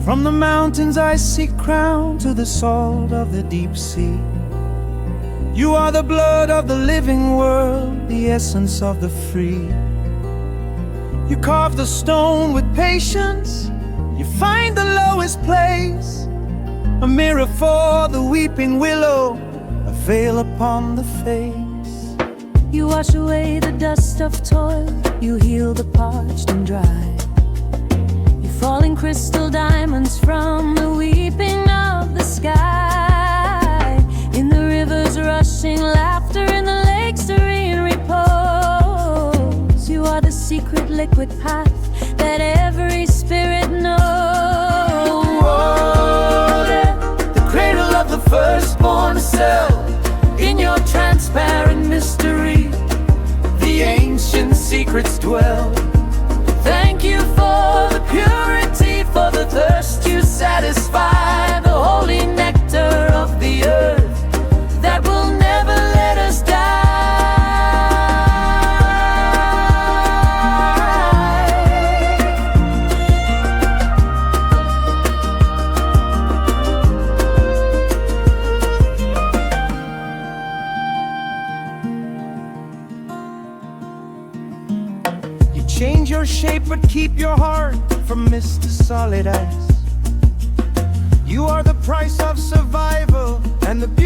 From the mountain's icy crown to the salt of the deep sea, you are the blood of the living world, the essence of the free. You carve the stone with patience, you find the lowest place, a mirror for the weeping willow, a veil upon the face. You wash away the dust of toil, you heal the parched and dry. You falling crystal diamonds from the weeping of the sky. In the rivers rushing laughter, in the lakes serene repose. You are the secret liquid path that every spirit knows. The cradle of the firstborn cell, in your transparent mystery, the ancient secrets dwell. Thank you for the purity, for the thirst you satisfy, the holy nectar of the earth that will never let us die. You change your shape but keep your heart from mist to solid ice. You are the price of survival and the beauty